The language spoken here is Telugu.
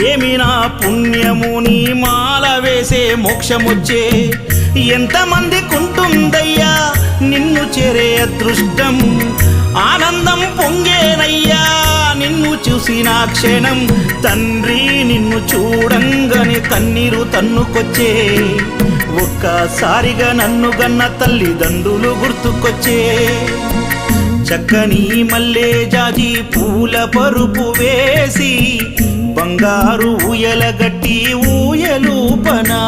ఏమి నా పుణ్యము నీ మాల వేసే మోక్షమొచ్చే ఎంతమందికుంటుందయ్యా నిన్ను చేరే అదృష్టం ఆనందం పొంగేనయ్యా నిన్ను చూసిన క్షణం తండ్రి నిన్ను చూడంగానే కన్నీరు తన్నుకొచ్చే ఒక్కసారిగా నన్ను గన్న తల్లిదండ్రులు గుర్తుకొచ్చే చక్కని మల్లె జాజి పూల పరుపు వేసి బంగారు ఊయల గట్టి ఊయలూపనా